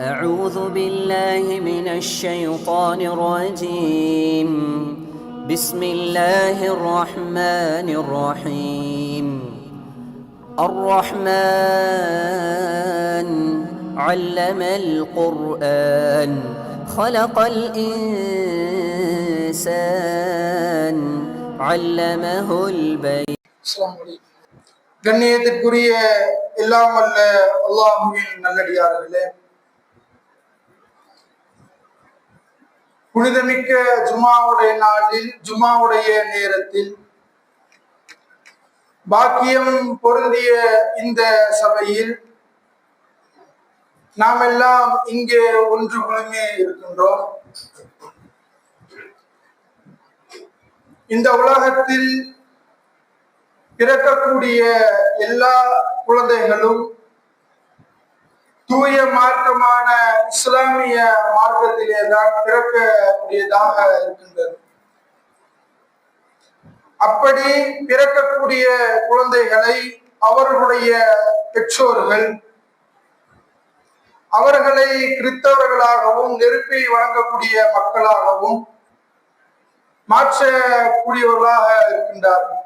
أعوذ بالله من الشيطان الرجيم. بسم الله الرحمن الرحيم. الرحمن علم القرآن خلق الإنسان علمه البيان. கண்ணியத்திற்குரிய எல்லாம் வல்ல அல்லாஹ்வின் நல்லடியார்களே, புனிதமிக்க ஜுமாவுடைய நாளில், ஜுமாவுடைய நேரத்தில், பாக்கியம் பொருந்திய இந்த சபையில் நாம் எல்லாம் இங்கே ஒன்று குழுமே இருக்கின்றோம். இந்த உலகத்தில் பிறக்கக்கூடிய எல்லா குழந்தைகளும் தூய மார்க்கமான இஸ்லாமிய மார்க்கத்திலே தான் பிறக்கக்கூடியதாக இருக்கின்றது. அப்படி பிறக்கக்கூடிய குழந்தைகளை அவர்களுடைய பெற்றோர்கள் அவர்களை கிறிஸ்தவர்களாகவும் நெருப்பை வழங்கக்கூடிய மக்களாகவும் மாற்றக்கூடியவர்களாக இருக்கின்றார்கள்.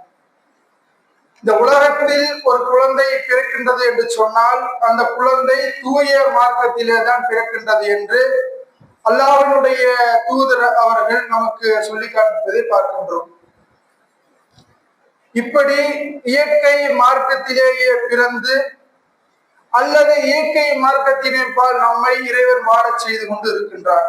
இந்த உலகத்தில் ஒரு குழந்தை பிறக்கின்றது என்று சொன்னால் அந்த குழந்தை தூய மார்க்கத்திலே தான் பிறக்கின்றது என்று அல்லாஹ்வினுடைய தூதர் அவர்கள் நமக்கு சொல்லி காண்பிப்பதை பார்க்கின்றோம். இப்படி இயற்கை மார்க்கத்திலேயே பிறந்து அல்லது இயற்கை மார்க்கத்தினேபால் நம்மை இறைவன் வாழச் செய்து கொண்டு இருக்கின்றார்.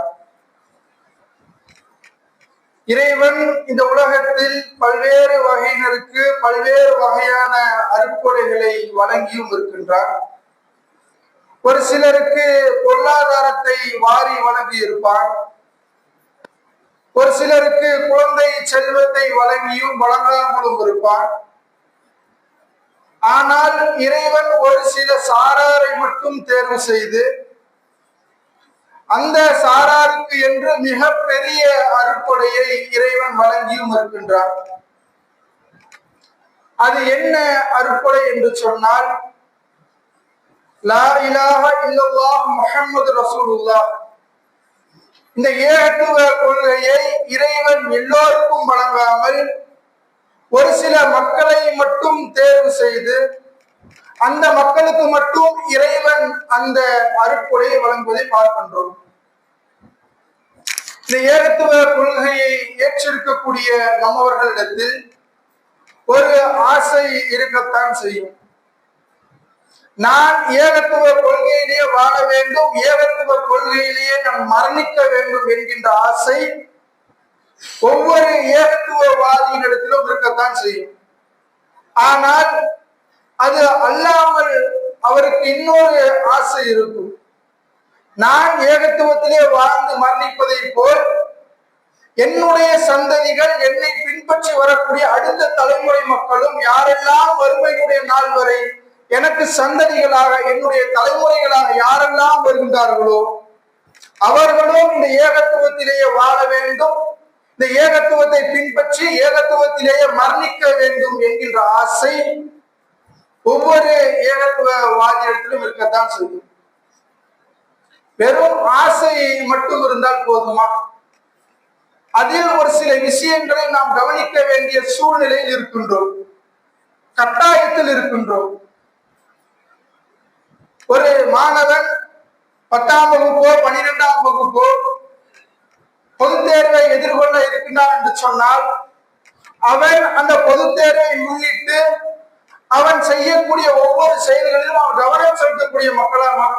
இறைவன் இந்த உலகத்தில் பல்வேறு வகையினருக்கு பல்வேறு வகையான அருட்கொடைகளை வழங்கியும் இருக்கின்றார். ஒரு சிலருக்கு பொருளாதாரத்தை வாரி வழங்கி இருப்பார். ஒரு சிலருக்கு குழந்தை செல்வத்தை வழங்கியும் வழங்காமலும் இருப்பார். ஆனால் இறைவன் ஒரு சில சாராரை மட்டும் தேர்வு செய்து அந்த சாராருக்கு என்று மிக பெரிய அருட்கொடையை இறைவன் வழங்கியும் இருக்கின்றார். அது என்ன அருட்கொடை என்று சொன்னால், லா இலாஹ இல்லல்லாஹ் முஹம்மது ரசூலுல்லாஹ், இந்த ஏகத்துவ கொள்கையை இறைவன் எல்லோருக்கும் வழங்காமல் ஒரு சில மக்களை மட்டும் தேர்வு செய்து அந்த மக்களுக்கு மட்டும் இறைவன் அந்த அருட்கொடையை வழங்குவதை பார்க்கின்றோம். இந்த ஏகத்துவ கொள்கையை ஏற்றிருக்கக்கூடிய நம்மவர்களிடத்தில் ஒரு ஆசை இருக்கத்தான் செய்யும். நான் ஏகத்துவ கொள்கையிலேயே வாழ வேண்டும், ஏகத்துவ கொள்கையிலேயே நான் மரணிக்க வேண்டும் என்கின்ற ஆசை ஒவ்வொரு ஏகத்துவவாதியிடத்திலும் இருக்கத்தான் செய்யும். ஆனால் அது அல்லாமல் அவருக்கு இன்னொரு ஆசை இருக்கும். நான் ஏகத்துவத்திலே வாழ்ந்து மரணிப்பதை போல் என்னுடைய சந்ததிகள், என்னை பின்பற்றி வரக்கூடிய அடுத்த தலைமுறை மக்களும் யாரெல்லாம் வறுமையுடைய நாள் வரை எனக்கு சந்ததிகளாக என்னுடைய தலைமுறைகளாக யாரெல்லாம் வருகின்றார்களோ அவர்களும் இந்த ஏகத்துவத்திலேயே வாழ வேண்டும், இந்த ஏகத்துவத்தை பின்பற்றி ஏகத்துவத்திலேயே மரணிக்க வேண்டும் என்கின்ற ஆசை ஒவ்வொரு ஏகத்துவவாதியிடத்திலும் இருக்கத்தான் செய்யும். வெறும் ஆசை மட்டும் இருந்தால் போதுமா? அதில் ஒரு சில விஷயங்களை நாம் கவனிக்க வேண்டிய சூழ்நிலையில் இருக்கின்றோம், கட்டாயத்தில் இருக்கின்றோம். ஒரு மாணவன் 10ஆம் வகுப்போ 12ஆம் வகுப்போ பொதுத் தேர்வை எதிர்கொள்ள இருக்கின்றான் என்று சொன்னால் அவன் அந்த பொதுத் தேர்வை முன்னிட்டு அவன் செய்யக்கூடிய ஒவ்வொரு செயல்களிலும் அவன் கவனம் செலுத்தக்கூடிய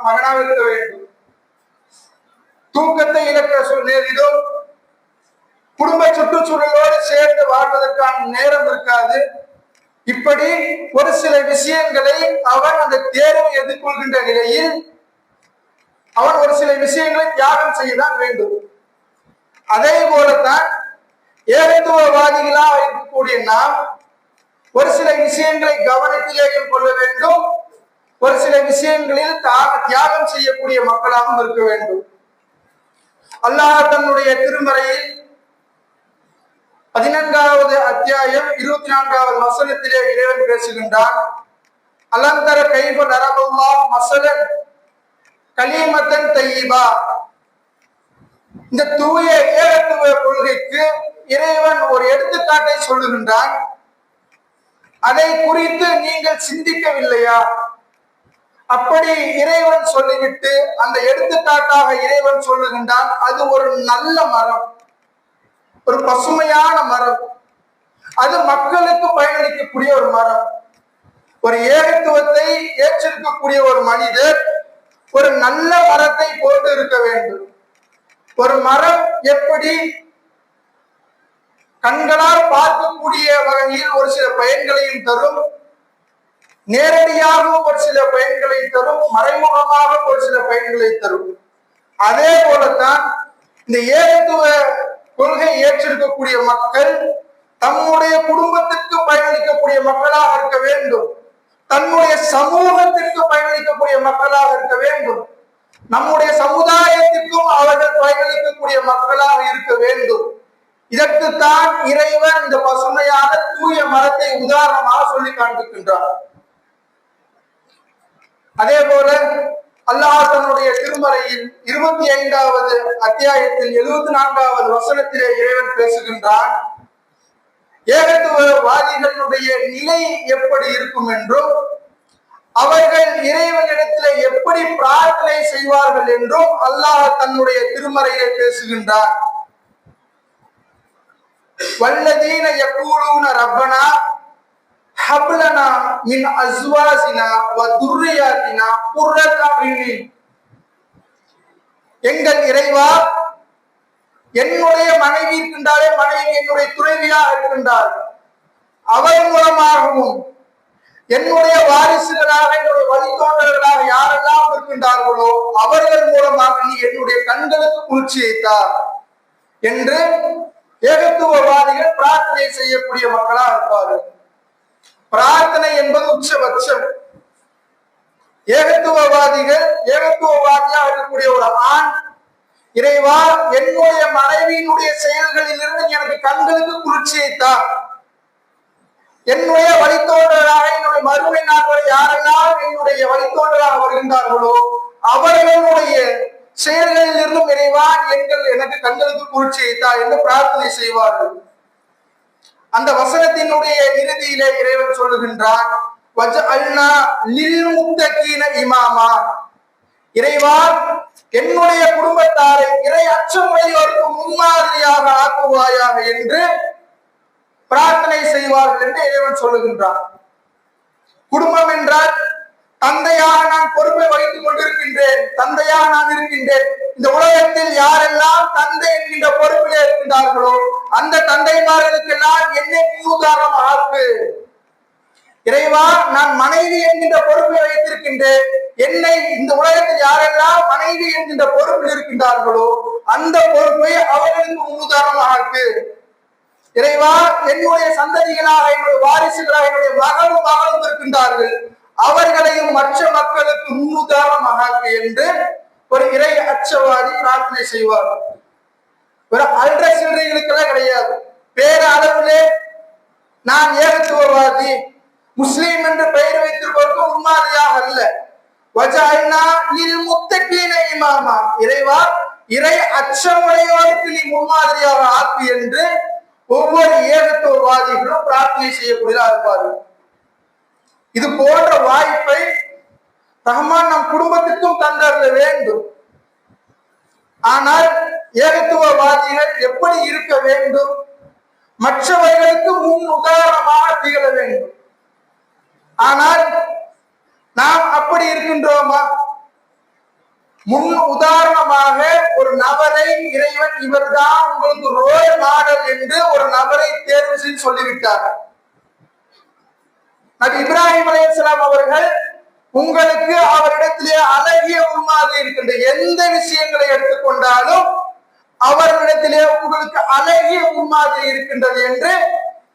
மகனாக இருக்க வேண்டும். தூக்கத்தை இழக்க நேரிடும், குடும்ப சுற்றுச்சூழலோடு சேர்ந்து வாழ்வதற்கான நேரம் இருக்காது. இப்படி ஒரு சில விஷயங்களை அவன் அந்த தேர்வை எதிர்கொள்கின்ற நிலையில் அவன் ஒரு சில விஷயங்களை தியாகம் செய்யதான் வேண்டும். அதே போலத்தான் ஏகத்துவவாதிகளாக இருக்கக்கூடிய நாம் ஒரு சில விஷயங்களை கவனத்திலேயும் கொள்ள வேண்டும், ஒரு சில விஷயங்களில் தியாகம் செய்யக்கூடிய மக்களாகவும் இருக்க வேண்டும். அல்லாஹ் தன்னுடைய திருமறையில் 14வது அத்தியாயம் 24வது வசனத்திலே இறைவன் பேசுகின்றான். அலந்தர கைஃப தரபல்லாஹு மஸலன் கலீமத்தன் தையிபா. இந்த தூய ஏகத்துவ கொள்கைக்கு இறைவன் ஒரு எடுத்துக்காட்டை சொல்லுகின்றான். அதை குறித்து நீங்கள் சிந்திக்கவில்லையா? அப்படி இறைவன் சொல்லிவிட்டு அந்த எடுத்துக்காட்டாக இறைவன் சொல்லுகின்றான், அது ஒரு நல்ல மரம், ஒரு பசுமையான மரம், அது மக்களுக்கு பயனளிக்கக்கூடிய ஒரு மரம். ஒரு ஏகத்துவத்தை ஏற்றிருக்கக்கூடிய ஒரு மனிதர் ஒரு நல்ல மரத்தை போட்டு இருக்க வேண்டும். ஒரு மரம் எப்படி கண்களால் பார்க்கக்கூடிய வகையில் ஒரு சில பயன்களையும் தரும், நேரடியாக ஒரு சில பயன்களை தரும், மறைமுகமாக ஒரு சில பயன்களை தரும். அதே போலத்தான் இந்த ஏகத்துவ கொள்கை ஏற்றிருக்கக்கூடிய மக்கள் தம்முடைய குடும்பத்திற்கு பயனளிக்கக்கூடிய மக்களாக இருக்க வேண்டும், தன்னுடைய சமூகத்திற்கு பயனளிக்கக்கூடிய மக்களாக இருக்க வேண்டும், நம்முடைய சமுதாயத்திற்கும் அவர்கள் பயனளிக்கக்கூடிய மக்களாக இருக்க வேண்டும். இதற்குத்தான் இறைவன் இந்த பசுமையான தூய மரத்தை உதாரணமாக சொல்லி காண்பிக்கின்றார். அதே போல அல்லாஹ் தன்னுடைய திருமறையில் 25வது அத்தியாயத்தில் 74வது வசனத்திலே இறைவன் பேசுகின்றான், ஏகத்துவவாதிகளுடைய நிலை எப்படி இருக்கும் என்றும் அவர்கள் இறைவனிடத்திலே எப்படி பிரார்த்தனை செய்வார்கள் என்றும் அல்லாஹ் தன்னுடைய திருமறையிலே பேசுகின்றார். வல்லதீன யகூலூன ரப்பனா ஹப்லனா மின் அஸ்வாஜினா வ துர்ரியாத்தினா குர்ரத அய்யுன். எங்கள் இறைவா, என்னுடைய மனைவி இருக்கின்றாரே, மனைவி என்னுடைய துணைவியாக இருக்கின்றார், அவர் மூலமாகவும் என்னுடைய வாரிசுகளாக என்னுடைய வழித்தோன்றர்களாக யாரெல்லாம் இருக்கின்றார்களோ அவர்கள் மூலமாக நீ என்னுடைய கண்களுக்கு குளிர்ச்சியை தார் என்று ஏகத்துவவாதிகள் பிரார்த்தனை செய்யக்கூடிய மக்களாக இருப்பார்கள். பிரார்த்தனை என்பது உச்சபட்சம். ஏகத்துவவாதியாக இருக்கக்கூடிய ஒரு ஆண், இறைவா என்னுடைய மனைவியினுடைய செயல்களில் இருந்து எனக்கு கண்களுக்கு குளிர்ச்சியை தான், என்னுடைய வழித்தோன்றலாக என்னுடைய மறுமை நாட்களை யாரெல்லாம் என்னுடைய வழித்தோன்றலாக வருகின்றார்களோ அவர்களுடைய செயல்களில் இருந்தும் இறைவா எனக்கு கண்களுக்கு குளிர்ச்சியை தான் என்று பிரார்த்தனை செய்வார்கள். அந்த வசனத்தினுடைய இறுதியிலே இறைவன் சொல்லுகின்றான், வஜஅல்னா லில் முத்தகீன இமாமா. இறைவா என்னுடைய குடும்பத்தாரை இறை அச்சமுடையோருக்கு முன்மாதிரியாக ஆக்குவாயாக என்று பிரார்த்தனை செய்வார்கள் என்று இறைவன் சொல்லுகின்றான். குடும்பம் என்றால் தந்தையாக நான் பொறுப்பை வகித்துக் கொண்டிருக்கின்றேன், தந்தையாக நான் இருக்கின்றேன். இந்த உலகத்தில் யாரெல்லாம் தந்தை என்கின்ற பொறுப்பிலே இருக்கின்றார்களோ அந்த தந்தைமார்களுக்கெல்லாம் என்னை முன்னுதாரணம் ஆக்கு. இறைவா நான் மனைவி என்கின்ற பொறுப்பை வைத்திருக்கின்றேன், என்னை இந்த உலகத்தில் யாரெல்லாம் மனைவி என்கின்ற பொறுப்பில் இருக்கின்றார்களோ அந்த பொறுப்பை அவர்களுக்கு முன்னுதாரணமாக ஆக்கு. இறைவா என்னுடைய சந்ததிகளாக என்னுடைய வாரிசுகளாக என்னுடைய மகளும் இருக்கின்றார்கள், அவர்களையும் மற்ற மக்களுக்கு முன்னுதாரணமாக ஆக்கு என்று ஒரு இறை அச்சவாதி பிரார்த்தனை செய்வார். ஒரு அல்ற சில்லறைகளுக்கெல்லாம் கிடையாது. பேர அளவிலே நான் ஏகத்துவவாதி முஸ்லீம் என்று பெயர் வைத்திருப்பதற்கு முன்மாதிரியாக அல்ல. வஜஅல்னா லில் முத்தகீன இமாமா. இறைவா இறை அச்சமுடையோருக்கு நீ முன்மாதிரியாக ஆக்கு என்று ஒவ்வொரு ஏகத்துவவாதிகளும் பிரார்த்தனை செய்யக்கூடியதாக இருப்பார்கள். இது போன்ற வாய்ப்பை ரஹ்மான் நம் குடும்பத்திற்கும் தந்தரல வேண்டும். ஆனால் ஏகத்துவவாதிகள் எப்படி இருக்க வேண்டும்? மற்றவர்களுக்கு முன் உதாரணமாக திகழ வேண்டும். ஆனால் நாம் அப்படி இருக்கின்றோமா? முன் உதாரணமாக ஒரு நபரை இறைவன் இவர்தான் உங்களுக்கு ரோல் மாடல் என்று ஒரு நபரை தேர்வு செய்து சொல்லிவிட்டார். நபி இப்ராஹிம் அலைஹிஸ்ஸலாம் அவர்கள் உங்களுக்கு அவரிடத்திலே அழகிய முன்மாதிரி இருக்கின்ற எந்த விஷயங்களை எடுத்துக்கொண்டாலும் அவர்களிடத்திலே உங்களுக்கு அழகிய முன்மாதிரி இருக்கின்றது என்று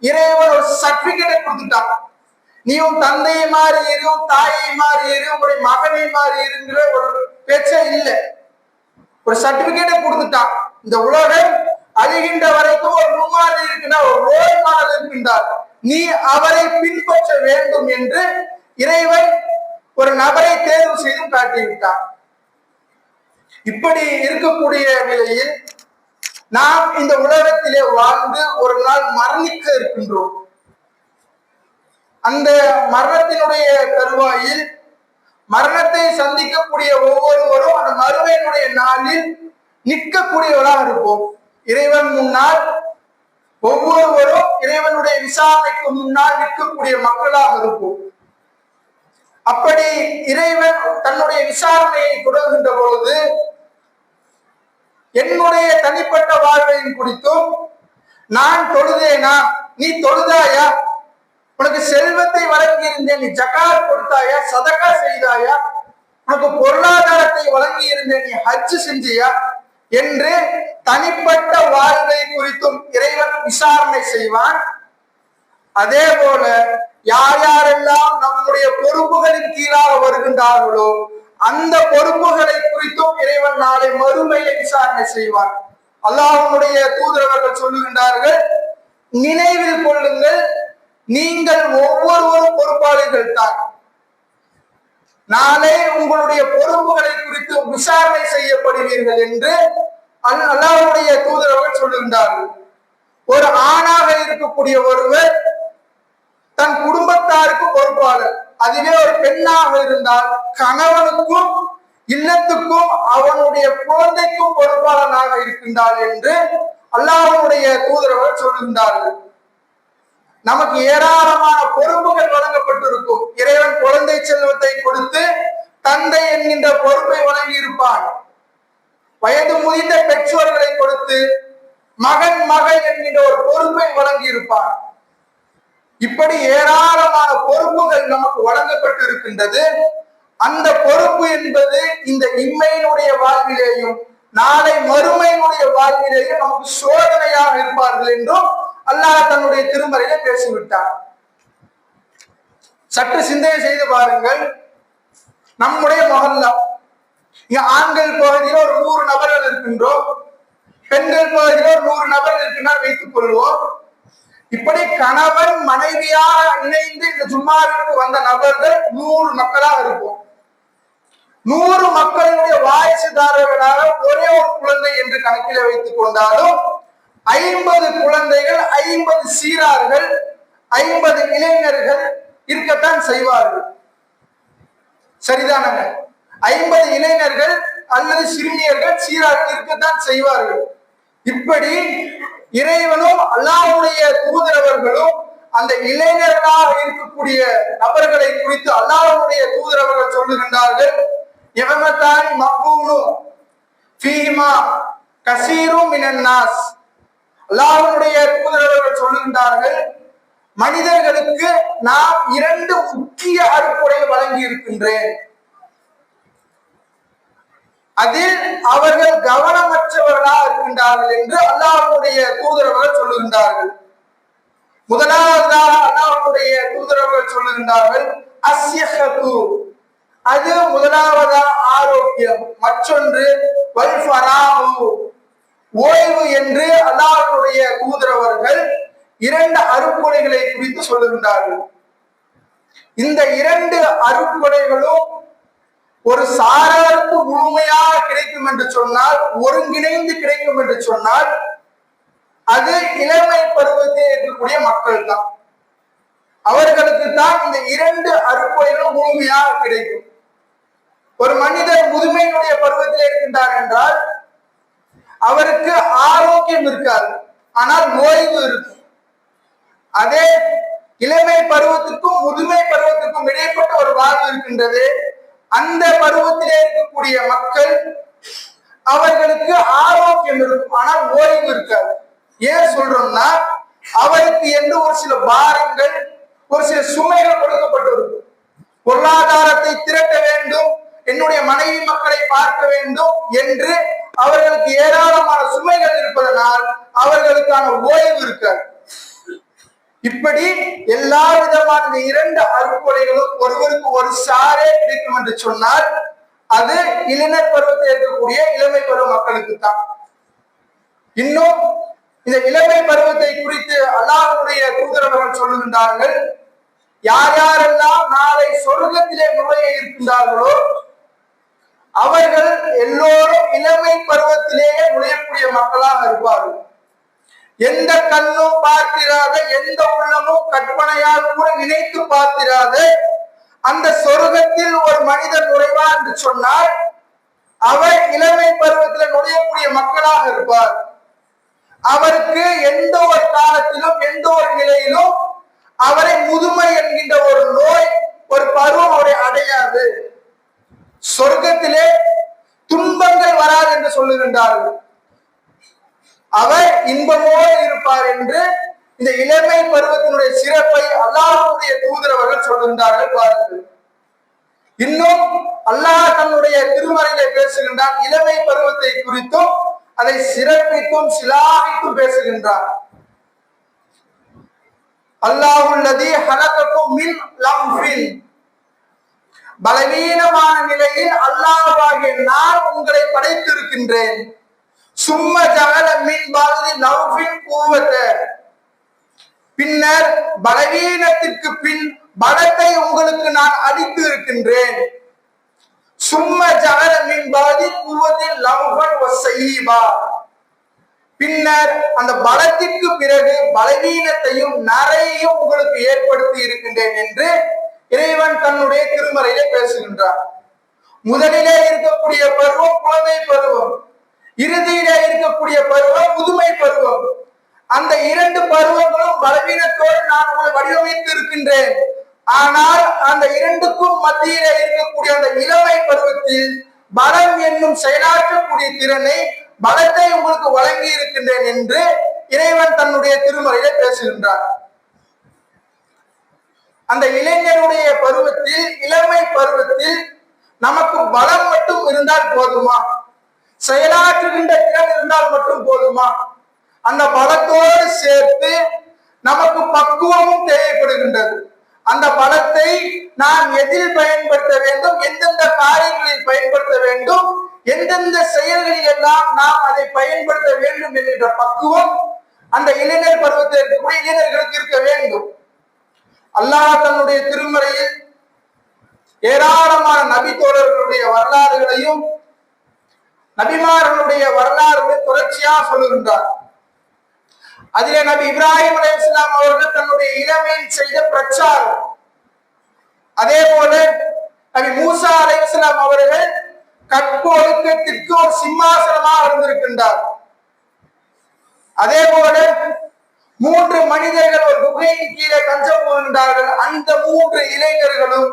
இறைவன் ஒரு சர்டிபிகேட்டை கொடுத்துட்டான். நீ உன் தந்தையை மாறி இரு, தாயை மாறி இரு, உங்களுடைய மகனை மாறி இருங்கிற ஒரு பேச்சே இல்லை. ஒரு சர்டிபிகேட்டை கொடுத்துட்டான். இந்த உலகம் அழிகின்ற வரைக்கும் ஒரு முன்மாதிரி இருக்கின்றார், ஒரு ரோல் மாடல் இருக்கின்றார், நீ அவரை பின்பற்ற வேண்டும் என்று இறைவன் ஒரு நபரை தேர்வு செய்து காட்டிவிட்டார். இப்படி இருக்கக்கூடிய நிலையில் நாம் இந்த உலகத்திலே வாழ்ந்து ஒரு நாள் மரணிக்க இருக்கின்றோம். அந்த மரணத்தினுடைய தருவாயில் மரணத்தை சந்திக்கக்கூடிய ஒவ்வொருவரும் அந்த மறுமையினுடைய நாளில் நிற்கக்கூடியவராக இருப்போம். இறைவன் முன்னால் ஒவ்வொருவரும் இறைவனுடைய விசாரணைக்கு முன்னால் நிற்கக்கூடிய மக்களாக இருப்போம். அப்படி இறைவன் தன்னுடைய விசாரணையை தொடர்கின்ற பொழுது என்னுடைய தனிப்பட்ட வாழ்வையின் குறித்தும், நான் தொழுதேனா, நீ தொழுதாயா, உனக்கு செல்வத்தை வழங்கி இருந்தேன், நீ ஜகாத் கொடுத்தாயா, சதகா செய்தாயா, உனக்கு பொருளாதாரத்தை வழங்கி இருந்தேன், நீ ஹஜ் செஞ்சியா என்று தனிப்பட்ட வாழ்வை குறித்தும் இறைவன் விசாரணை செய்வான். அதே போல யார் யாரெல்லாம் நம்முடைய பொறுப்புகளின் கீழாக வருகின்றார்களோ அந்த பொறுப்புகளை குறித்தும் இறைவன் நாளை மறுமையை விசாரணை செய்வான். அல்லாஹ்வுடைய தூதரவர்கள் சொல்லுகின்றார்கள், நினைவில் கொள்ளுங்கள், நீங்கள் ஒவ்வொருவரும் பொறுப்பாளிகள் தான். நாளை உங்களுடைய பொறுப்புகளை குறித்து விசாரணை செய்யப்படுவீர்கள் என்று அல்லாஹ்வுடைய தூதரவர்கள் சொல்லுகின்றார்கள். ஒரு ஆணாக இருக்கக்கூடிய ஒருவர் தன் குடும்பத்தாருக்கு பொறுப்பாளர். அதுவே ஒரு பெண்ணாக இருந்தால் கணவனுக்கும் இல்லத்துக்கும் அவனுடைய குழந்தைக்கும் பொறுப்பாளனாக இருக்கின்றாள் என்று அல்லாஹ்வுடைய தூதரவர்கள் சொல்லுகின்றார்கள். நமக்கு ஏராளமான பொறுப்புகள் வழங்கப்பட்டிருக்கும். இறைவன் குழந்தை செல்வத்தை கொடுத்து தந்தை என்கின்ற பொறுப்பை வழங்கி இருப்பான். வயது முதிர்ந்த பெற்றோர்களை கொடுத்து மகன் மகள் என்கின்ற ஒரு பொறுப்பை வழங்கி இருப்பான். இப்படி ஏராளமான பொறுப்புகள் நமக்கு வழங்கப்பட்டு இருக்கின்றது. அந்த பொறுப்பு என்பது இந்த இம்மையினுடைய வாழ்விலேயும் நாளை மறுமையினுடைய வாழ்விலேயும் நமக்கு சோதனையாக இருப்பார்கள் என்றும் அல்லாஹ் தன்னுடைய திருமறையில பேசிவிட்டார். சற்று சிந்தனை செய்து பாருங்கள். நம்முடைய மொஹல்லா, இங்க ஆண்கள் பகுதியில் ஒரு 100 நபர்கள் இருக்கின்றோம், பெண்கள் பகுதியில் ஒரு 100 நபர்கள் இருக்கின்றார் வைத்துக் கொள்வோம். இப்படி கணவன் மனைவியாக இணைந்து இந்த ஜும்மாவிற்கு வந்த நபர்கள் 100 மக்களாக இருப்போம். 100 மக்களுடைய வாரிசுதாரர்களாக ஒரே ஒரு குழந்தை என்று கணக்கில வைத்துக் கொண்டாலும் 50 குழந்தைகள், 50 சீரார்கள், 50 இளைஞர்கள் இருக்கத்தான் செய்வார்கள். சரிதானங்க? 50 இளைஞர்கள் அல்லது சிறுமியர்கள் சீரார்கள் இருக்கத்தான் செய்வார்கள். இப்படி இறைவனும் அல்லாஹ்வுடைய தூதரவர்களும் அந்த இளைஞர்களாக இருக்கக்கூடிய நபர்களை குறித்து அல்லாஹ்வுடைய தூதரவர்கள் சொல்லுகின்றார்கள், யவமதானி மக்பூனு ஃபீமா கஸீரும் மினன் நாஸ். அல்லாஹ்வுடைய தூதரவர்கள் சொல்லுகின்றார்கள், மனிதர்களுக்கு நாம் 2 முக்கிய அருட்கொடை வழங்கி இருக்கின்றேன். அதில் அவர்கள் கவனமற்றவர்களாக இருக்கின்றார்கள் என்று அல்லாஹ்வுடைய தூதரவர்கள் சொல்லுகின்றார்கள். முதலாவதாக அல்லாஹ்வுடைய தூதரவர்கள் சொல்லுகின்றார்கள், அஸ்யஹது, அது முதலாவதாக ஆரோக்கியம், மற்றொன்று வல் ஃபராஹு, ஓய்வு என்று அல்லாஹ்வுடைய தூதரவர்கள் 2 அருட்கொடைகளை குறித்து சொல்லுகின்றார்கள். இந்த 2 அருட்கொடைகளும் ஒரு சாராருக்கு முழுமையாக கிடைக்கும் என்று சொன்னால், ஒருங்கிணைந்து கிடைக்கும் என்று சொன்னால், அது இளமை பருவத்தில் இருக்கக்கூடிய மக்கள் தான். அவர்களுக்கு தான் இந்த 2 அருட்கொடைகளும் முழுமையாக கிடைக்கும். ஒரு மனிதர் முதுமையினுடைய பருவத்தில் இருக்கின்றார் என்றால் அவருக்கு ஆரோக்கியம் இருக்காது, ஆனால் ஓய்வு இருக்கும். அதே இளமை பருவத்திற்கும் முதுமை பருவத்திற்கும் இடைப்பட்ட ஒரு வாழ்வு இருக்கின்றது. அந்த பருவத்திலே இருக்கக்கூடிய மக்கள் அவர்களுக்கு ஆரோக்கியம் இருக்கும், ஆனால் ஓய்வு இருக்காது. ஏன் சொல்றோம்னா, அவருக்கு என்று ஒரு சில பாரங்கள், ஒரு சில சுமைகள் கொடுக்கப்பட்டிருக்கும். பொருளாதாரத்தை திரட்ட வேண்டும், என்னுடைய மனைவி மக்களை பார்க்க வேண்டும் என்று அவர்களுக்கு ஏராளமான சுமைகள் இருப்பதனால் அவர்களுக்கான ஓய்வு இருக்காது. இப்படி எல்லா விதமான 2 அருட்கொடைகளும் ஒருவருக்கு ஒரு சாரே கிடைக்கும் என்று சொன்னால் அது இளைஞர் பருவத்தில் இருக்கக்கூடிய இளமை பருவ மக்களுக்கு தான். இன்னும் இந்த இளமை பருவத்தை குறித்து அல்லாஹ்வுடைய தூதரவர்கள் சொல்லுகின்றார்கள், யார் யாரெல்லாம் நாளை சொர்க்கத்திலே நுழைய இருக்கின்றார்களோ அவர்கள் எல்லோரும் இளமை பருவத்திலேயே நுழையக்கூடிய மக்களாக இருப்பார்கள். எந்த கண்ணும் பார்த்திராத, எந்த உள்ளமும் கற்பனையால் கூட நினைத்து பார்த்திராத அந்த சொர்க்கத்தில் ஒரு மனிதன் நுழைவார் என்று சொன்னால் அவர் இளமை பருவத்தில் நுழையக்கூடிய மக்களாக இருப்பார். அவருக்கு எந்த ஒரு காலத்திலும் எந்த ஒரு நிலையிலும் அவரை முதுமை என்கின்ற ஒரு நோய், ஒரு பருவம் அவரை அடையாது. சொர்க்கத்திலே துன்பங்கள் வராது என்று சொல்லுகின்றார்கள். அவர் இன்பமோடு இருப்பார் என்று இந்த இளமை பருவத்தினுடைய சிறப்பை அல்லாஹ்வுடைய தூதரவர்கள் சொல்கின்றார்கள். பாருங்கள், இன்னும் அல்லாஹ் தன்னுடைய திருமறையிலே பேசுகின்றான். இளமை பருவத்தை குறித்தும் அதை சிறப்பித்தும் சிலாகித்தும் பேசுகின்றார். அல்லாஹுல்லதீ ஹலகக்கும் மின் லம்ஃபின், பலவீனமான நிலையில் அல்லாஹ்வாகிய நான் உங்களை படைத்திருக்கின்றேன். சும்ம ஜஅல மின் பாதி லவ்ஃபின் குவத, பின்னர் பலவீனத்திற்கு பின் பலத்தை உங்களுக்கு நான் அளித்து இருக்கின்றேன். சும்ம ஜஅல மின் பாதி குவதில் லவ்ஃபன் வஸைபா, பின்னர் அந்த பலத்திற்கு பிறகு பலவீனத்தையும் நரையையும் உங்களுக்கு ஏற்படுத்தி இருக்கின்றேன் என்று இறைவன் தன்னுடைய திருமறையிலே பேசுகின்றார். முதலிலே இருக்கக்கூடிய பருவம் குழந்தை பருவம், இறுதியிலே இருக்கக்கூடிய பருவம் முதுமை பருவம். அந்த இரண்டு பருவங்களும் பலவீனத்தோடு நான் உங்களை வடிவமைத்து இருக்கின்றேன். ஆனால் அந்த இரண்டுக்கும் மத்தியிலே இருக்கக்கூடிய அந்த இளமை பருவத்தில் பலம் என்னும் செயலாற்றக்கூடிய திறனை, பலத்தை உங்களுக்கு வழங்கி இருக்கின்றேன் என்று இறைவன் தன்னுடைய திருமறையிலே பேசுகின்றார். அந்த இளைஞருடைய பருவத்தில், இளமை பருவத்தில் நமக்கு பலம் மட்டும் இருந்தால் போதுமா? செயலாற்றுகின்ற திறன் இருந்தால் மட்டும் போதுமா? அந்த பலத்தோடு சேர்த்து நமக்கு பக்குவமும் தேவைப்படுகின்றது. அந்த பலத்தை நாம் எதில் பயன்படுத்த வேண்டும், எந்தெந்த காரியங்களில் பயன்படுத்த வேண்டும், எந்தெந்த செயல்களில் எல்லாம் நாம் அதை பயன்படுத்த வேண்டும் என்கின்ற பக்குவம் அந்த இளைஞர் பருவத்தில் இருக்கக்கூடிய இளைஞர்களுக்கு இருக்க வேண்டும். அல்லாஹ் தன்னுடைய திருமறையில் ஏராளமான நபி தோழர்களுடைய வரலாறுகளையும் நபிமார்களுடைய வரலாறுகளை தொடர்ச்சியா சொல்லுகின்றார். அதிலே நபி இப்ராஹிம் அலைஹிஸ்ஸலாம் அவர்கள் தன்னுடைய இளமையில் செய்த பிரச்சாரம், அதே போல நபி மூசா அலைஹிஸ்ஸலாம் அவர்கள் கற்பொழுக்கத்திற்கு ஒரு சிம்மாசனமாக இருந்திருக்கின்றார். அதே போல 3 மனிதர்கள் ஒரு குகையின் கீழே தஞ்சம் புகுகின்றார்கள். அந்த 3 இளைஞர்களும்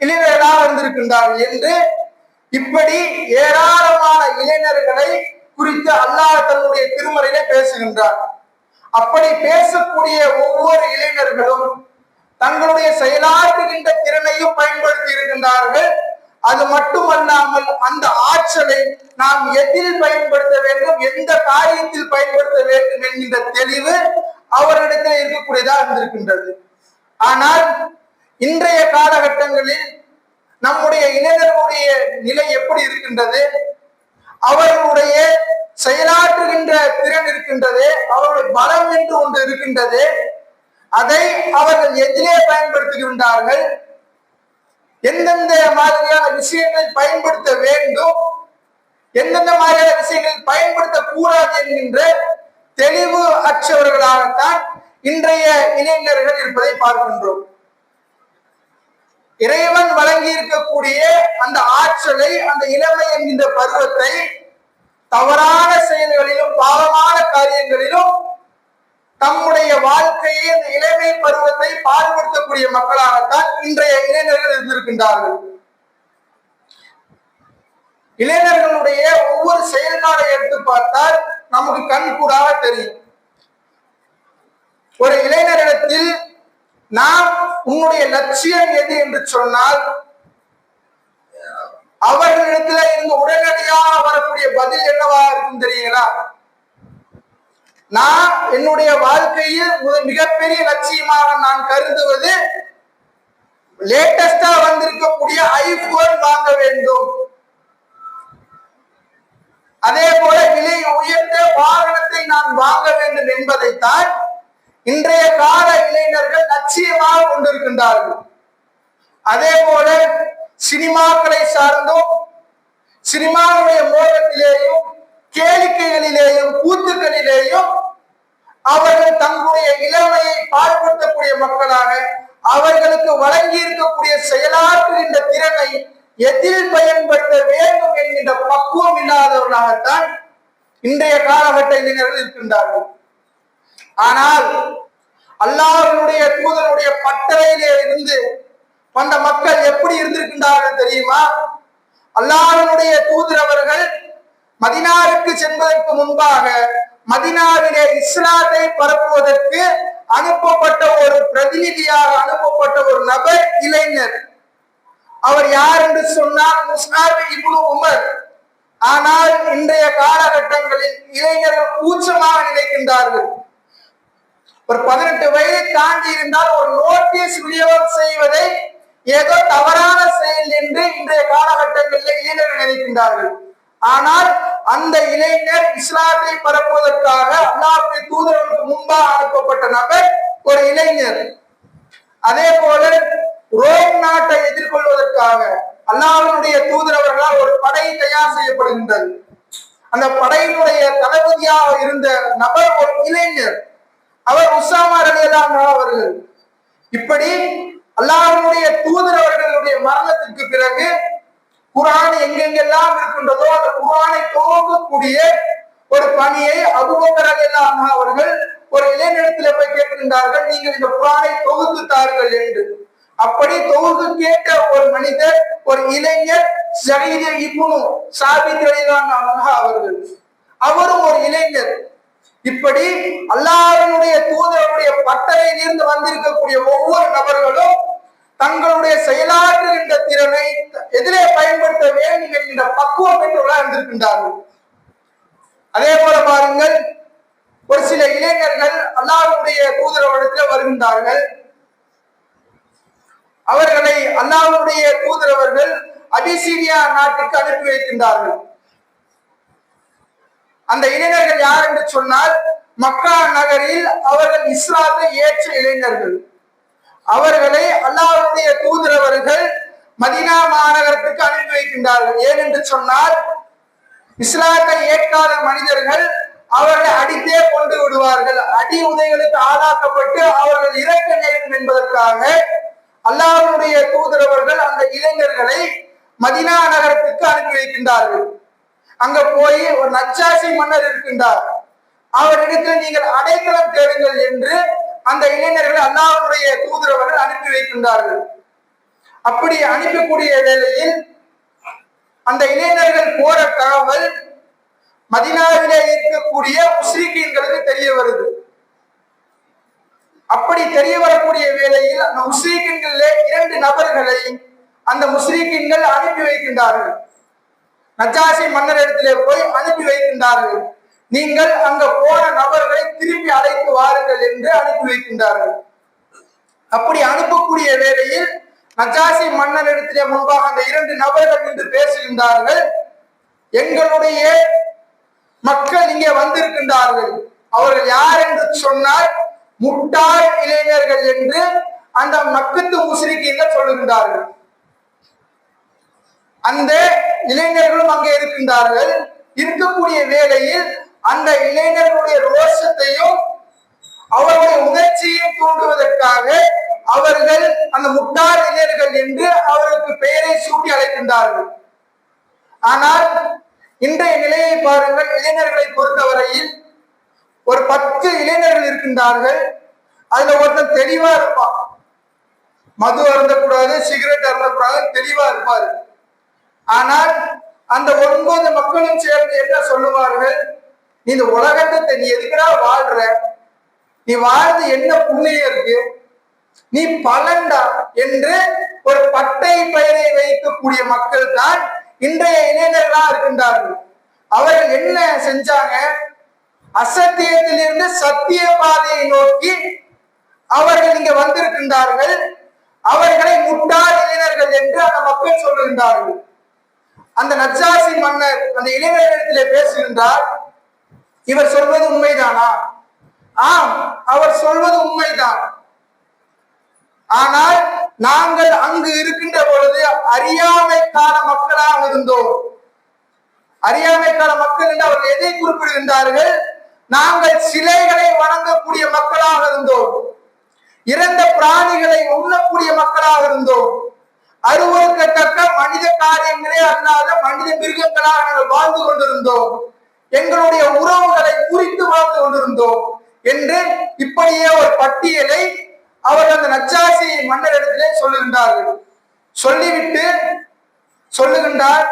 இளைஞர்களாக இருந்திருக்கின்றார்கள் என்று இப்படி ஏராளமான இளைஞர்களை குறித்து அல்லாஹ் தன்னுடைய திருமறையிலே பேசுகின்றார். அப்படி பேசக்கூடிய ஒவ்வொரு இளைஞர்களும் தங்களுடைய செயலாற்றுகின்ற திறனையும் பயன்படுத்தி இருக்கின்றார்கள். அது மட்டுமல்லாமல் அந்த ஆற்றலை நாம் எதில் பயன்படுத்த வேண்டும், எந்த காரியத்தில் பயன்படுத்த வேண்டும் என்கின்ற தெளிவு அவரிடத்தில் இருக்கக்கூடியதாக இருந்திருக்கின்றது. ஆனால் இன்றைய காலகட்டங்களில் நம்முடைய இளைஞர்களுடைய நிலை எப்படி இருக்கின்றது? அவர்களுடைய செயலாற்றுகின்ற திறன் இருக்கின்றது, அவர்களுடைய பலம் என்று ஒன்று இருக்கின்றது. அதை அவர்கள் எதிலே பயன்படுத்துகின்றார்கள், எந்தெந்த மாதிரியான விஷயங்களை பயன்படுத்த வேண்டும், எந்தெந்த மாதிரியான விஷயங்களை பயன்படுத்த கூடாது என்கின்ற தெளிவு அற்றவர்களாகத்தான் இன்றைய இளைஞர்கள் இருப்பதை பார்க்கின்றோம். இறைவன் வழங்கி இருக்கக்கூடிய அந்த ஆற்றலை, அந்த இளமை என்கின்ற பருவத்தை தவறான செயல்களிலும் பாவமான காரியங்களிலும் தம்முடைய வாழ்க்கையை, அந்த இளமை பருவத்தை பாடுபடுத்தக்கூடிய மக்களாகத்தான் இன்றைய இளைஞர்கள் இருந்திருக்கின்றார்கள். இளைஞர்களுடைய ஒவ்வொரு செயல்பாடை எடுத்து பார்த்தால் நமக்கு கண் கூடாக தெரியும். ஒரு இளைஞரிடத்தில் நாம் உன்னுடைய லட்சியம் எது என்று சொன்னால் அவர்களிடத்துல இருந்து உடனடியாக வரக்கூடிய பதில் என்னவா இருக்கும் தெரியுங்களா? நான் என்னுடைய வாழ்க்கையில் மிகப்பெரிய லட்சியமாக நான் கருதுவது லேட்டஸ்டா வந்திருக்கக்கூடிய ஐபோன் வாங்க வேண்டும், அதே போல விலை உயர்ந்த வாகனத்தை நான் வாங்க வேண்டும் என்பதைத்தான் இன்றைய கால இளைஞர்கள் லட்சியமாக கொண்டிருக்கின்றார்கள். அதே போல சினிமாக்களை சார்ந்தும் சினிமாவுடைய மோகத்திலேயும் கேளிக்கைகளிலேயும் கூத்துக்களிலேயும் அவர்கள் தங்களுடைய இளமையை பாடுபடுத்தக்கூடிய மக்களாக அவர்களுக்கு வழங்கி இருக்கக்கூடிய செயலாற்றுகின்ற திறனை எதில் பயன்படுத்த வேண்டும் என்கின்ற பக்குவம் இல்லாதவர்களாகத்தான் இன்றைய காலகட்ட இளைஞர்கள் இருக்கின்றார்கள். ஆனால் அல்லாஹ்வுடைய தூதருடைய பட்டறையிலே இருந்து வந்த மக்கள் எப்படி இருந்திருக்கின்றார்கள் தெரியுமா? அல்லாஹ்வுடைய தூதர் அவர்கள் மதீனாவுக்கு செல்வதற்கு முன்பாக மதீனாவிலே இஸ்லாத்தை பரப்புவதற்கு அனுப்பப்பட்ட ஒரு பிரதிநிதியாக அனுப்பப்பட்ட ஒரு நபர் இளைஞர். அவர் யார் என்று சொன்னால் முஸ்அப் இப்னு உமர். ஆனால் இன்றைய காலகட்டங்களில் இளைஞர்கள் கூச்சமாக நினைக்கின்றார்கள். ஒரு 18 வயதை தாண்டி இருந்தால் ஒரு நோட்டீஸ் விநியோகம் செய்வதை ஏதோ தவறான செயல் என்று இன்றைய காலகட்டங்களில் இளைஞர்கள் நினைக்கின்றார்கள். ஆனால் அந்த இளைஞர் இஸ்லாத்தை பரப்புவதற்காக அல்லாஹ்வுடைய தூதர்களுக்கு முன்பாக அனுப்பப்பட்ட நபர் ஒரு இளைஞர். அதே போல ரோம் நாட்டை எதிர்கொள்வதற்காக அல்லாஹ்வுடைய தூதர் அவர்களால் ஒரு படை தயார் செய்யப்படுகின்றது. அந்த படையினுடைய தளபதியாக இருந்த நபர் ஒரு இளைஞர். அவர் உசாமா ரலியல்லாஹு அன்ஹு அவர்கள். இப்படி அல்லாஹ்வுடைய தூதர் அவர்களுடைய மரணத்திற்கு பிறகு குர்ஆன் எங்கெங்கெல்லாம் இருக்கின்றதோ அந்த குர்ஆனை துவக்கக்கூடிய ஒரு பணியை அபூபக்கர் ரலியல்லாஹு அன்ஹு அவர்கள் ஒரு இளைஞரிடத்தில் போய் கேட்கின்றார்கள், நீங்கள் இந்த குர்ஆனை தொகுத்து தாருங்கள் என்று. அப்படி தொகுத்து கேட்ட ஒரு மனிதர், ஒரு இளைஞர் ஸயீத் இப்னு சாபித் ரலியல்லாஹு அன்ஹு அவர்கள். அவரும் ஒரு இளைஞர். இப்படி அல்லாஹ்வுடைய தூதருடைய பட்டறையில் இருந்து வந்திருக்கக்கூடிய ஒவ்வொரு நபர்களும் தங்களுடைய செயலாற்றுகின்ற திறனை எதிலே பயன்படுத்த வேண்டும் என்கின்ற பக்குவம் பெற்றவர்களாக இருந்திருக்கின்றார்கள். அதே போல பாருங்கள், ஒரு சில இளைஞர்கள் அல்லாஹ்வுடைய தூதரவரிடத்தில் வருகின்றார்கள். அவர்களை அல்லாஹ்வுடைய தூதரவர்கள் அபிசீனியா நாட்டுக்கு அனுப்பி வைக்கின்றார்கள். அந்த இளைஞர்கள் யார் என்று சொன்னால் மக்கா நகரில் அவர்கள் இஸ்லாத்தை ஏற்ற இளைஞர்கள். அவர்களை அல்லாஹ்வுடைய தூதரவர்கள் மதீனா மாநகரத்துக்கு அனுப்பி வைக்கின்றார்கள். ஏனென்று சொன்னால் இஸ்லாத்தை ஏற்காத மனிதர்கள் அவர்களை அடித்தே கொண்டு விடுவார்கள். அடி உதைகளுக்கு ஆளாக்கப்பட்டு அவர்கள் இறக்க நேரும் என்பதற்காக அல்லாஹ்வுடைய தூதரவர்கள் அந்த இளைஞர்களை மதீனா நகரத்துக்கு அனுப்பி வைக்கின்றார்கள். அங்க போய் ஒரு நஜ்ஜாசி மன்னர் இருக்கின்றார், அவரிடத்தில் நீங்கள் அடைக்கலம் தேடுங்கள் என்று அந்த இளைஞர்களை அல்லாஹ்வுடைய தூதரவர்கள் அனுப்பி வைக்கின்றார்கள். அப்படி அனுப்பக்கூடிய வேளையில் அந்த இளைஞர்கள் போற தகவல் மதீனாவிலே இருக்கக்கூடிய முஸ்லிம்களுக்கு தெரிய வருது. அப்படி தெரிய வரக்கூடிய வேளையில் அந்த முஸ்லிம்களிலே 2 நபர்களை அந்த முஸ்லிம்கள் அனுப்பி வைக்கின்றார்கள். நஜ்ஜாசி மன்னர் இடத்திலே போய் அனுப்பி வைக்கின்றார்கள். நீங்கள் அங்க போன நபர்களை திருப்பி அழைத்து வாருங்கள் என்று அனுப்பி வைக்கின்றார்கள். அப்படி அனுப்பக்கூடிய வேளையில் நஜ்ஜாசி மன்னரிடத்திலே முன்பாக அந்த 2 நபர்கள் நின்று பேசுகின்றார்கள். எங்களுடைய மக்கள் இங்கே வந்திருக்கின்றார்கள். அவர்கள் யார் என்று சொன்னால் முட்டாள் இளைஞர்கள் என்று அந்த மக்கத்து முஸ்லிம்கள் சொல்லுகின்றார்கள். அந்த இளைஞர்களும் அங்கே இருக்கின்றார்கள். இருக்கக்கூடிய வேளையில் அந்த இளைஞர்களுடைய ரோஷத்தையும் அவருடைய உணர்ச்சியையும் தூண்டுவதற்காக அவர்கள் அந்த முட்டாள் இளைஞர்கள் என்று அவருக்கு பெயரை சூட்டி அழைக்கின்றார்கள். ஆனால் இன்றைய நிலையை பாருங்கள். இளைஞர்களை பொறுத்தவரையில் ஒரு 10 இளைஞர்கள் இருக்கின்றார்கள். அதுல ஒருத்தன் தெளிவா இருப்பான், மது அருந்தக்கூடாது, சிகரெட் அருந்தக்கூடாது, தெளிவா இருப்பாரு. ஆனால் அந்த 9 மக்களும் சேர்ந்து என்ன சொல்லுவார்கள், நீ இந்த உலகத்தை நீ எதுக்குடா வாழ்ற, நீ வாழ்ந்து என்ன புண்ணியம் இருக்கு, நீ பலன்டா என்று ஒரு பட்டை பெயரை வைக்கக்கூடிய மக்கள் தான் இன்றைய இளைஞர்களா இருக்கின்றார்கள். அவர்கள் என்ன செஞ்சாங்க, அசத்தியத்திலிருந்து சத்திய பாதையை நோக்கி அவர்கள் இங்க வந்திருக்கின்றார்கள். அவர்களை முட்டாள் இளைஞர்கள் என்று அந்த மக்கள் சொல்லுகின்றார்கள். அந்த நஜ்ஜாசி மன்னர் அந்த இளைஞரிடத்திலே பேசுகின்றார், இவர் சொல்வது உண்மைதானா? ஆம், அவர் சொல்வது உண்மைதான். ஆனால் நாங்கள் அங்கு இருக்கின்ற பொழுது அறியாமைக்கான மக்களாக இருந்தோம். அறியாமைக்கான மக்கள் என்று அவர்கள் எதை குறிப்பிடுகின்றார்கள்? நாங்கள் சிலைகளை வணங்கக்கூடிய மக்களாக இருந்தோம், இறந்த பிராணிகளை உண்ணக்கூடிய மக்களாக இருந்தோம், அருவருக்கத்தக்க மனித காரியங்களே அல்லாத மனித மிருகங்களாக நாங்கள் வாழ்ந்து கொண்டிருந்தோம், எங்களுடைய உறவுகளை குறித்து வாழ்ந்து கொண்டிருந்தோம் என்று இப்படியே ஒரு பட்டியலை அவர்கள் அந்த நஜ்ஜாசி மன்னரிடத்திலே சொல்லுகின்றார்கள். சொல்லிவிட்டு சொல்லுகின்றார்,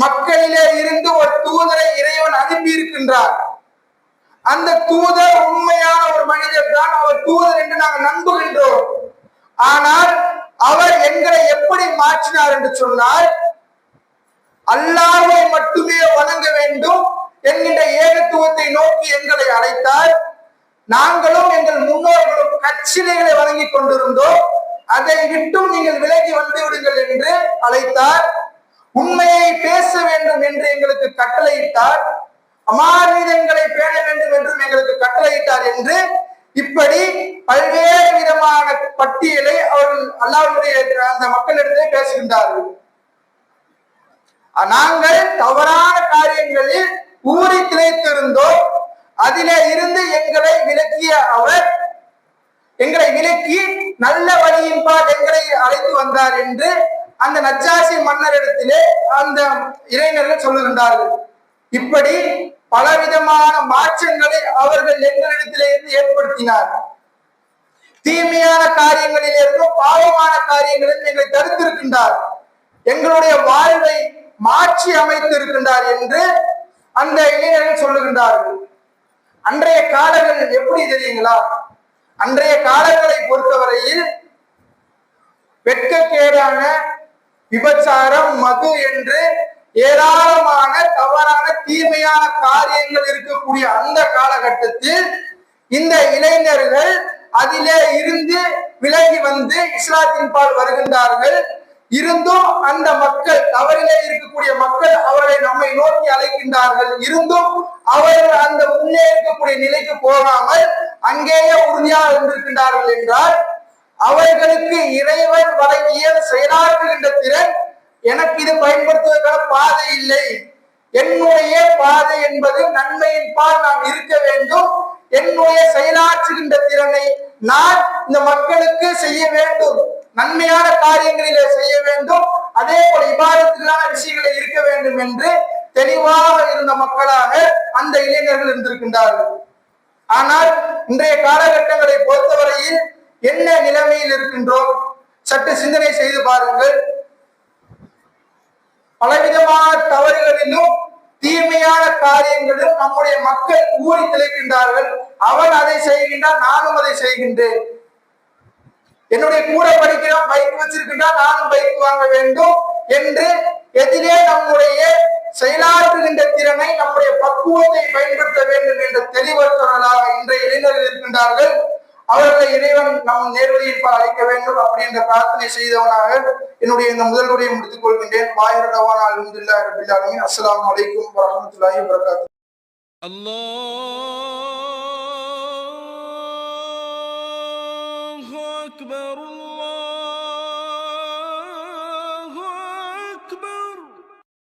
மக்களிலே இருந்து ஒரு தூதரை இறைவன் அனுப்பி இருக்கின்றார். அந்த தூதர் உண்மையான ஒரு மனிதர் தான், அவர் தூதர் என்று நாங்கள் நம்புகின்றோம். ஆனால் அவர் எங்களை எப்படி மாற்றினார் என்று சொன்னால், அல்லாஹ்வை மட்டுமே வணங்க வேண்டும் என்கின்ற ஏகத்துவத்தை நோக்கி எங்களை அழைத்தார். நாங்களும் எங்கள் முன்னோர்களும் கச்சிலைகளை வழங்கிக் கொண்டிருந்தோம், அதை விட்டும் நீங்கள் விலகி வந்து விடுங்கள் என்று அழைத்தார். உண்மையை பேச வேண்டும் என்று எங்களுக்கு கட்டளையிட்டார். அமானிதங்களை பேண வேண்டும் என்றும் எங்களுக்கு கட்டளையிட்டார் என்று இப்படி பல்வேறு விதமான பட்டியலை அவர்கள் அல்லாஹ்வுடைய அந்த மக்களிடத்திலே பேசுகின்றார்கள். நாங்கள் தவறான காரியங்களில் ஊறி திளைத்திருந்தோம், அதிலே இருந்து எங்களை விலக்கிய அவர் எங்களை விலக்கி நல்ல வழியின்பால் எங்களை அழைத்து வந்தார் என்று அந்த நஜ்ஜாசி மன்னரிடத்திலே அந்த இளைஞர்கள் சொல்லுகின்றார்கள். இப்படி பலவிதமான மாற்றங்களை அவர்கள் எங்களிடத்திலே இருந்து ஏற்படுத்தினார். தீமையான காரியங்களில் இருந்தும் பாவமான காரியங்களில் எங்களை தடுத்திருக்கின்றார், எங்களுடைய வாழ்வை மாற்றி அமைத்திருக்கின்றார் என்று அந்த இளைஞர்கள் சொல்லுகின்றார்கள். அன்றைய காலங்கள் எப்படி தெரியுங்களா? அன்றைய காலங்களை பொறுத்தவரையில் வெட்கக்கேடான விபச்சாரம், மது என்று ஏராளமான தவறான தீமையான காரியங்கள் இருக்கக்கூடிய அந்த காலகட்டத்தில் இந்த இளைஞர்கள் அதிலே இருந்து விலகி வந்து இஸ்லாத்தின் பால் வருகின்றார்கள். இருந்தும் அந்த மக்கள், தவறிலே இருக்கக்கூடிய மக்கள் அவரை நம்மை நோக்கி அழைக்கின்றார்கள். இருந்தும் அவர்கள் அந்த முன்னே இருக்கக்கூடிய நிலைக்கு போகாமல் அங்கேயே உறுதியாக இருந்திருக்கின்றார்கள் என்றால், அவர்களுக்கு இறைவன் வழங்கிய செயலாற்றுகின்ற திறன், எனக்கு இது பயன்படுத்துவதற்கான பாதை இல்லை, என்னுடைய பாதை என்பது நன்மையின் பால் நாம் இருக்க வேண்டும், என்னுடைய செயலாற்றுகின்ற திறனை நான் இந்த மக்களுக்கு செய்ய வேண்டும், நன்மையான காரியங்களிலே செய்ய வேண்டும், அதே போல இபாதத்துக்கான விஷயங்களை இருக்க வேண்டும் என்று தெளிவாக இருந்த மக்களாக அந்த இளைஞர்கள் இருந்திருக்கின்றார்கள். ஆனால் இன்றைய காலகட்டங்களை பொறுத்தவரையில் என்ன நிலைமையில் இருக்கின்றோம் சற்று சிந்தனை செய்து பாருங்கள். பலவிதமான தவறுகளிலும் தீமையான காரியங்களிலும் நம்முடைய மக்கள் ஊறி திளைக்கின்றார்கள். அவன் அதை செய்கின்றான், நானும் அதை செய்கின்றேன். என்னுடைய கூட படிக்கிறான், பைக் வச்சிருக்கின்றான், நானும் பைக் வாங்க வேண்டும் என்று எதிரே நம்முடைய செயலாற்றுகின்ற திறனை, நம்முடைய பக்குவத்தை பயன்படுத்த வேண்டும் என்ற தெளிவற்றவர்களாக இன்றைய இளைஞர்கள் இருக்கின்றார்கள். அவர்களை இறைவன் நம் நேர்வழியில் அழைக்க வேண்டும் அப்படி என்ற பிரார்த்தனை செய்தவனாக என்னுடைய இந்த முதல் உரையை முடித்துக் கொள்கின்றேன். அஸ்ஸலாமு அலைக்கும் வரஹ்மத்துல்லாஹி வபரகாத்துஹு. அல்லாஹு அக்பர்.